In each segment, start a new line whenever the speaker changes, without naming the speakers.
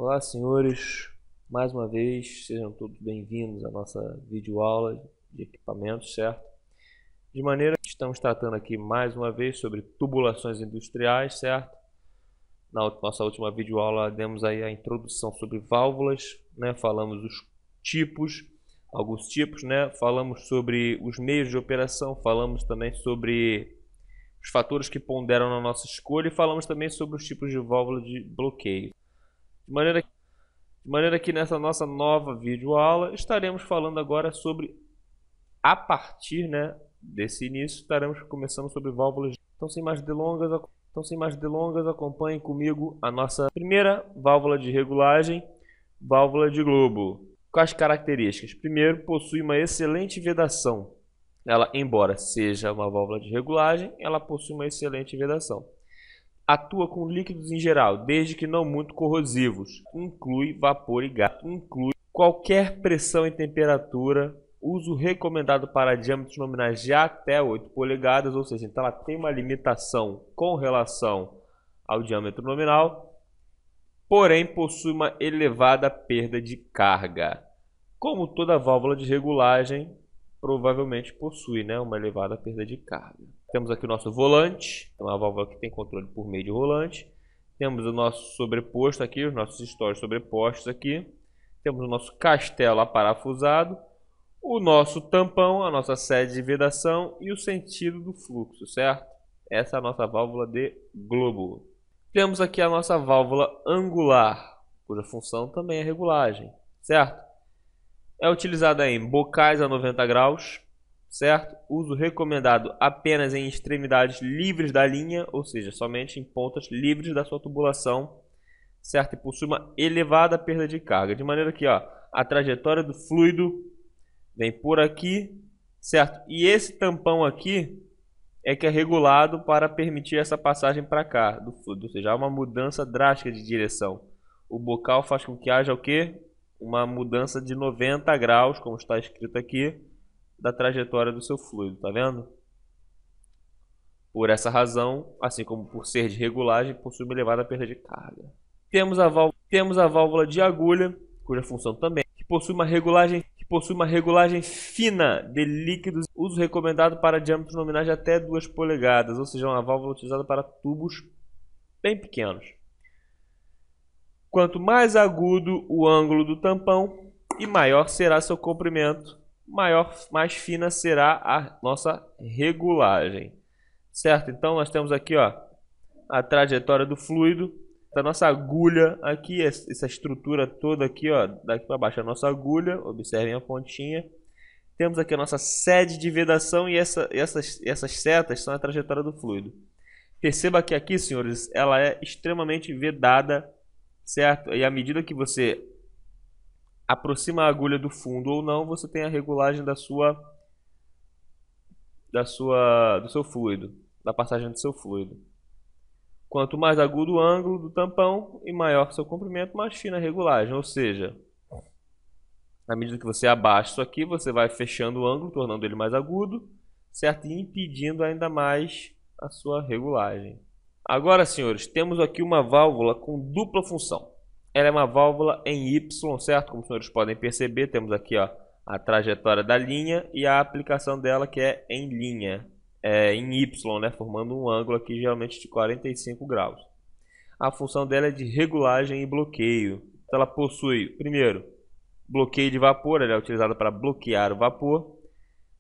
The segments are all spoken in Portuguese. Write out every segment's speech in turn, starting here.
Olá, senhores, mais uma vez, sejam todos bem-vindos à nossa videoaula de equipamentos, certo? De maneira que estamos tratando aqui mais uma vez sobre tubulações industriais, certo? Na nossa última videoaula demos aí a introdução sobre válvulas, né? Falamos os tipos, alguns tipos, né? Falamos sobre os meios de operação, falamos também sobre os fatores que ponderam na nossa escolha e falamos também sobre os tipos de válvula de bloqueio. De maneira que nessa nossa nova videoaula estaremos falando agora sobre, a partir, né, desse início, estaremos começando sobre válvulas. Então sem mais delongas, acompanhem comigo a nossa primeira válvula de regulagem, válvula de globo. Quais características? Primeiro, possui uma excelente vedação. Ela, embora seja uma válvula de regulagem, ela possui uma excelente vedação. Atua com líquidos em geral, desde que não muito corrosivos. Inclui vapor e gás. Inclui qualquer pressão e temperatura. Uso recomendado para diâmetros nominais de até 8 polegadas, ou seja, então ela tem uma limitação com relação ao diâmetro nominal, porém possui uma elevada perda de carga. Como toda válvula de regulagem, provavelmente possui, né, uma elevada perda de carga. Temos aqui o nosso volante, uma válvula que tem controle por meio de rolante. Temos o nosso sobreposto aqui, os nossos estórios sobrepostos aqui. Temos o nosso castelo aparafusado, o nosso tampão, a nossa sede de vedação e o sentido do fluxo, certo? Essa é a nossa válvula de globo. Temos aqui a nossa válvula angular, cuja função também é regulagem, certo? É utilizada em bocais a 90 graus, certo? Uso recomendado apenas em extremidades livres da linha, ou seja, somente em pontas livres da sua tubulação, certo? E possui uma elevada perda de carga, de maneira que, ó, a trajetória do fluido vem por aqui, certo? E esse tampão aqui é que é regulado para permitir essa passagem para cá do fluido, ou seja, há uma mudança drástica de direção. O bocal faz com que haja o quê? Uma mudança de 90 graus, como está escrito aqui, da trajetória do seu fluido, tá vendo? Por essa razão, assim como por ser de regulagem, possui uma elevada perda de carga. Temos a válvula de agulha, cuja função também que possui uma regulagem fina de líquidos, uso recomendado para diâmetros nominais de até 2 polegadas, ou seja, uma válvula utilizada para tubos bem pequenos. Quanto mais agudo o ângulo do tampão e maior será seu comprimento, mais fina será a nossa regulagem, certo? Então nós temos aqui, ó, a trajetória do fluido, da nossa agulha aqui, essa estrutura toda aqui, ó, daqui para baixo a nossa agulha, observem a pontinha. Temos aqui a nossa sede de vedação e essas setas são a trajetória do fluido. Perceba que aqui, senhores, ela é extremamente vedada, certo? E à medida que você aproxima a agulha do fundo ou não, você tem a regulagem do seu fluido, da passagem do seu fluido. Quanto mais agudo o ângulo do tampão e maior seu comprimento, mais fina a regulagem. Ou seja, à medida que você abaixa isso aqui, você vai fechando o ângulo, tornando ele mais agudo, certo? E impedindo ainda mais a sua regulagem. Agora, senhores, temos aqui uma válvula com dupla função. Ela é uma válvula em Y, certo? Como os senhores podem perceber, temos aqui, ó, a trajetória da linha e a aplicação dela, que é em linha, em Y, né? Formando um ângulo aqui geralmente de 45 graus. A função dela é de regulagem e bloqueio. Então, ela possui, primeiro, bloqueio de vapor, ela é utilizada para bloquear o vapor.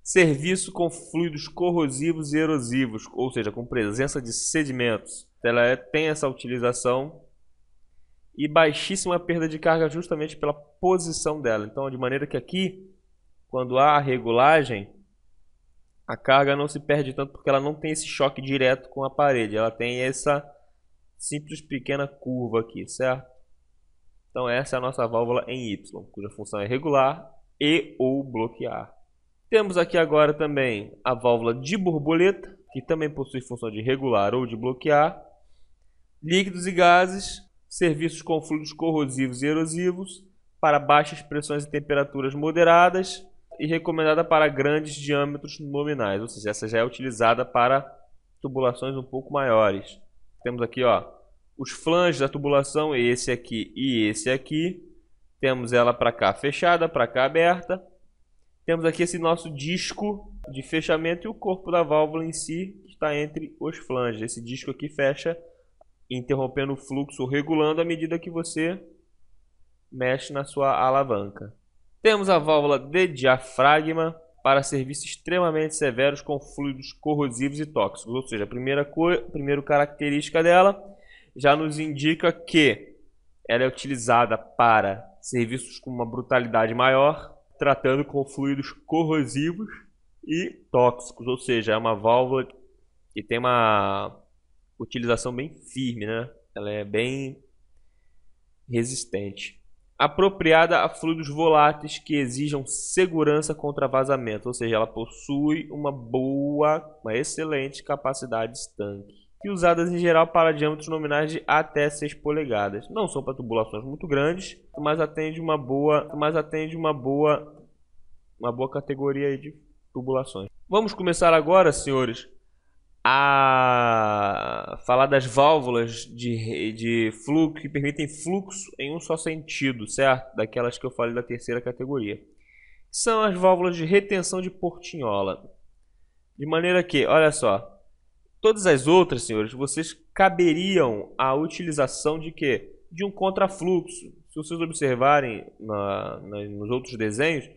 Serviço com fluidos corrosivos e erosivos, ou seja, com presença de sedimentos. Ela tem essa utilização. E baixíssima perda de carga justamente pela posição dela. Então, de maneira que aqui, quando há a regulagem, a carga não se perde tanto porque ela não tem esse choque direto com a parede. Ela tem essa simples pequena curva aqui, certo? Então essa é a nossa válvula em Y, cuja função é regular e ou bloquear. Temos aqui agora também a válvula de borboleta, que também possui função de regular ou de bloquear. Líquidos e gases, serviços com fluidos corrosivos e erosivos, para baixas pressões e temperaturas moderadas e recomendada para grandes diâmetros nominais, ou seja, essa já é utilizada para tubulações um pouco maiores. Temos aqui, ó, os flanges da tubulação, esse aqui e esse aqui. Temos ela para cá fechada, para cá aberta. Temos aqui esse nosso disco de fechamento e o corpo da válvula em si que está entre os flanges. Esse disco aqui fecha, interrompendo o fluxo ou regulando à medida que você mexe na sua alavanca. Temos a válvula de diafragma para serviços extremamente severos com fluidos corrosivos e tóxicos. Ou seja, a primeira característica dela já nos indica que ela é utilizada para serviços com uma brutalidade maior, tratando com fluidos corrosivos e tóxicos. Ou seja, é uma válvula que tem uma utilização bem firme, né? Ela é bem resistente. Apropriada a fluidos voláteis que exijam segurança contra vazamento, ou seja, ela possui uma excelente capacidade de estanque. E usadas em geral para diâmetros nominais de até 6 polegadas. Não são para tubulações muito grandes, mas atende uma boa categoria aí de tubulações. Vamos começar agora, senhores, a falar das válvulas de fluxo que permitem fluxo em um só sentido, certo? Daquelas que eu falei da terceira categoria. São as válvulas de retenção de portinhola. De maneira que, olha só, todas as outras, senhores, vocês caberiam a utilização de quê? De um contrafluxo. Se vocês observarem nos outros desenhos,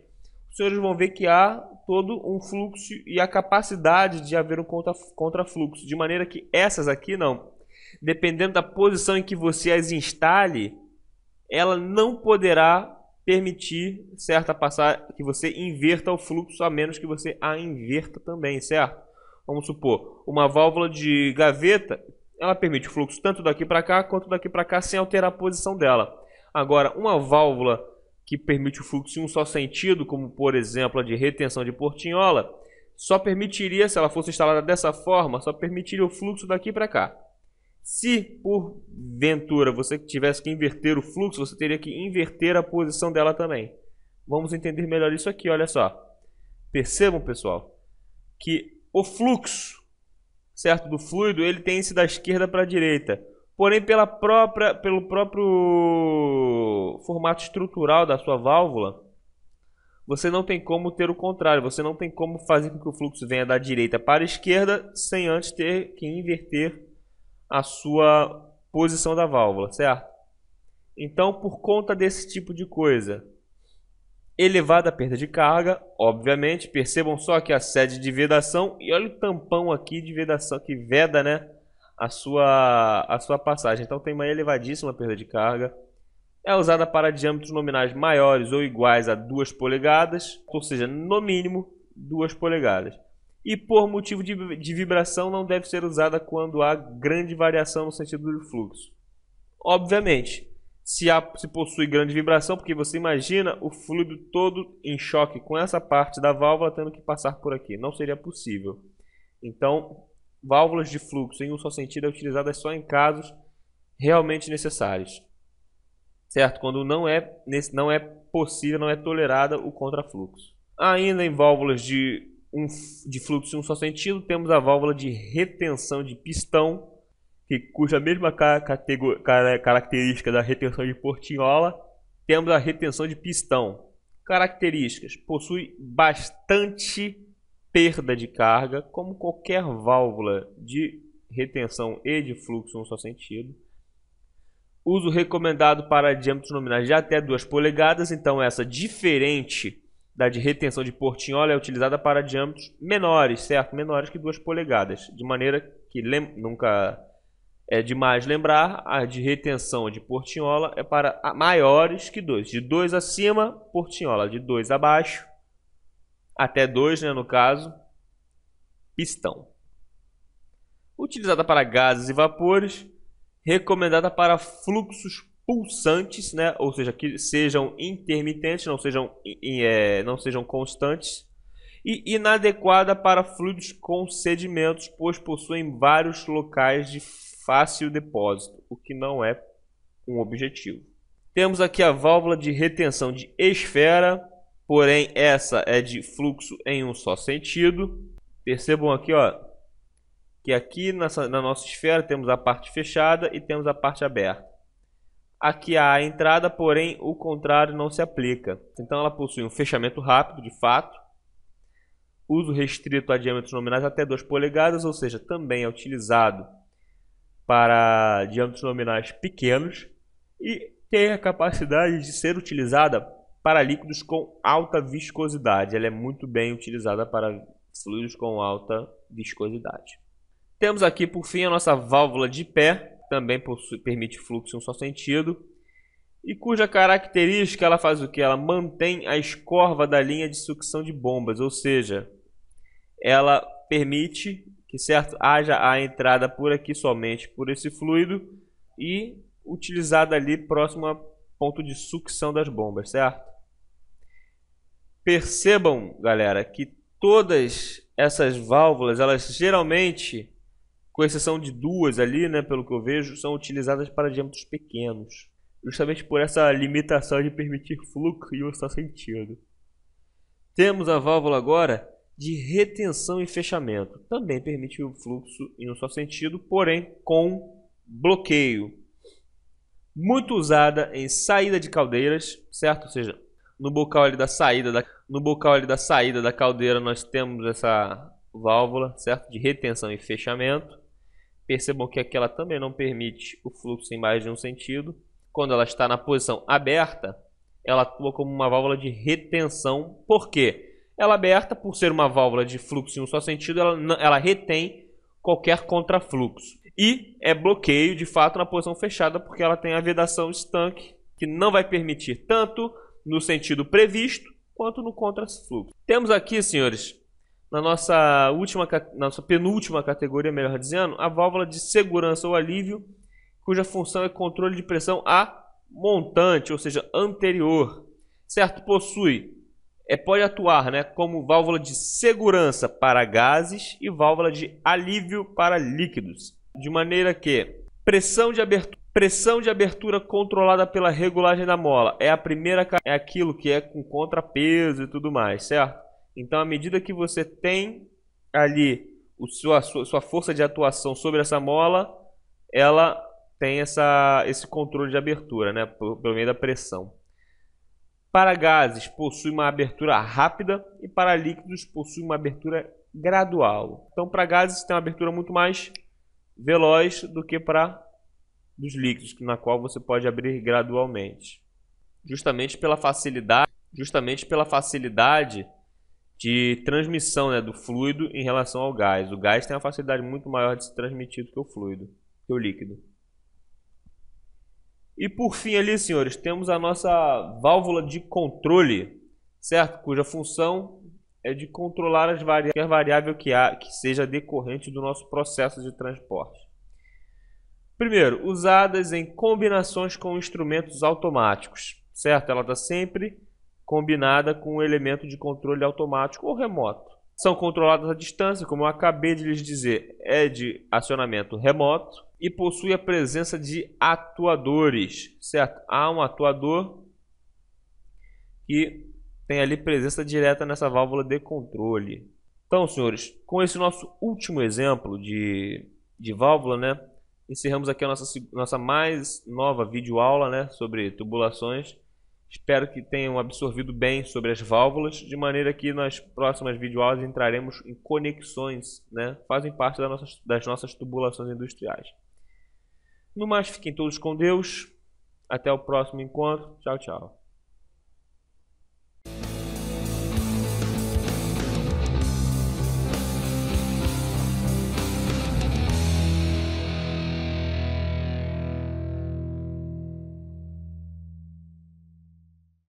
os senhores vão ver que há todo um fluxo e a capacidade de haver um contrafluxo. De maneira que essas aqui não. Dependendo da posição em que você as instale, ela não poderá permitir certa passagem que você inverta o fluxo, a menos que você a inverta também, certo? Vamos supor, uma válvula de gaveta, ela permite o fluxo tanto daqui para cá quanto daqui para cá sem alterar a posição dela. Agora, uma válvula que permite o fluxo em um só sentido, como por exemplo a de retenção de portinhola, só permitiria, se ela fosse instalada dessa forma, só permitiria o fluxo daqui para cá. Se por ventura você tivesse que inverter o fluxo, você teria que inverter a posição dela também. Vamos entender melhor isso aqui, olha só. Percebam, pessoal, que o fluxo, certo, do fluido, ele tem-se da esquerda para a direita. Porém, pelo próprio formato estrutural da sua válvula, você não tem como ter o contrário. Você não tem como fazer com que o fluxo venha da direita para a esquerda sem antes ter que inverter a sua posição da válvula, certo? Então, por conta desse tipo de coisa, elevada a perda de carga, obviamente, percebam só que a sede de vedação, e olha o tampão aqui de vedação que veda, né, a sua passagem. Então tem uma elevadíssima perda de carga. É usada para diâmetros nominais maiores ou iguais a 2 polegadas, ou seja, no mínimo 2 polegadas. E por motivo de vibração não deve ser usada quando há grande variação no sentido do fluxo. Obviamente, se possui grande vibração, porque você imagina o fluido todo em choque com essa parte da válvula tendo que passar por aqui. Não seria possível. Então, válvulas de fluxo em um só sentido é utilizadas só em casos realmente necessários. Certo? Quando não é possível, não é tolerada o contrafluxo. Ainda em válvulas de fluxo em um só sentido, temos a válvula de retenção de pistão, cuja mesma característica da retenção de portinhola, temos a retenção de pistão. Características: possui bastante perda de carga, como qualquer válvula de retenção e de fluxo em um só sentido. Uso recomendado para diâmetros nominais de até 2 polegadas, então essa, diferente da de retenção de portinhola, é utilizada para diâmetros menores, certo? Menores que 2 polegadas, de maneira que nunca é demais lembrar, a de retenção de portinhola é para maiores que 2. De 2 acima, portinhola. De 2 abaixo, até 2, né, no caso, pistão. Utilizada para gases e vapores. Recomendada para fluxos pulsantes, né, ou seja, que sejam intermitentes, não sejam constantes. E inadequada para fluidos com sedimentos, pois possuem vários locais de fácil depósito, o que não é um objetivo. Temos aqui a válvula de retenção de esfera, porém essa é de fluxo em um só sentido. Percebam aqui, ó, que aqui na nossa esfera temos a parte fechada e temos a parte aberta. Aqui há a entrada, porém o contrário não se aplica. Então ela possui um fechamento rápido, de fato, uso restrito a diâmetros nominais até 2 polegadas, ou seja, também é utilizado para diâmetros nominais pequenos e tem a capacidade de ser utilizada para líquidos com alta viscosidade. Ela é muito bem utilizada para fluidos com alta viscosidade. Temos aqui, por fim, a nossa válvula de pé, também permite fluxo em um só sentido, e cuja característica ela faz o que? Ela mantém a escorva da linha de sucção de bombas, ou seja, ela permite que haja a entrada por aqui somente por esse fluido e utilizada ali próximo ao ponto de sucção das bombas, certo? Percebam, galera, que todas essas válvulas, elas geralmente, com exceção de duas ali, né, pelo que eu vejo, são utilizadas para diâmetros pequenos, justamente por essa limitação de permitir fluxo em um só sentido. Temos a válvula agora de retenção e fechamento. Também permite o fluxo em um só sentido, porém com bloqueio. Muito usada em saída de caldeiras, certo? Ou seja, no bocal ali da saída da caldeira nós temos essa válvula, certo? De retenção e fechamento. Percebam que aqui ela também não permite o fluxo em mais de um sentido. Quando ela está na posição aberta, ela atua como uma válvula de retenção. Por quê? Ela aberta, por ser uma válvula de fluxo em um só sentido, ela retém qualquer contrafluxo. E é bloqueio, de fato, na posição fechada, porque ela tem a vedação estanque, que não vai permitir tanto no sentido previsto, quanto no contrafluxo. Temos aqui, senhores, na nossa penúltima categoria, melhor dizendo, a válvula de segurança ou alívio, cuja função é controle de pressão a montante, ou seja, anterior. Certo? Pode atuar, né, como válvula de segurança para gases e válvula de alívio para líquidos. De maneira que pressão de abertura controlada pela regulagem da mola é aquilo que é com contrapeso e tudo mais, certo? Então, à medida que você tem ali sua força de atuação sobre essa mola, ela tem esse controle de abertura, né, pelo meio da pressão. Para gases, possui uma abertura rápida e para líquidos, possui uma abertura gradual. Então, para gases, tem uma abertura muito mais veloz do que para dos líquidos, na qual você pode abrir gradualmente. Justamente pela facilidade de transmissão, né, do fluido em relação ao gás. O gás tem uma facilidade muito maior de se transmitir do que o fluido, que o líquido. E por fim ali, senhores, temos a nossa válvula de controle, certo? Cuja função é de controlar qualquer variável que seja decorrente do nosso processo de transporte. Primeiro, usadas em combinações com instrumentos automáticos, certo? Ela está sempre combinada com um elemento de controle automático ou remoto. São controladas à distância, como eu acabei de lhes dizer, é de acionamento remoto e possui a presença de atuadores, certo? Há um atuador que tem ali presença direta nessa válvula de controle. Então, senhores, com esse nosso último exemplo de válvula, né, encerramos aqui a nossa mais nova videoaula, né, sobre tubulações. Espero que tenham absorvido bem sobre as válvulas, de maneira que nas próximas videoaulas entraremos em conexões, né, fazem parte das nossas tubulações industriais. No mais, fiquem todos com Deus. Até o próximo encontro. Tchau, tchau.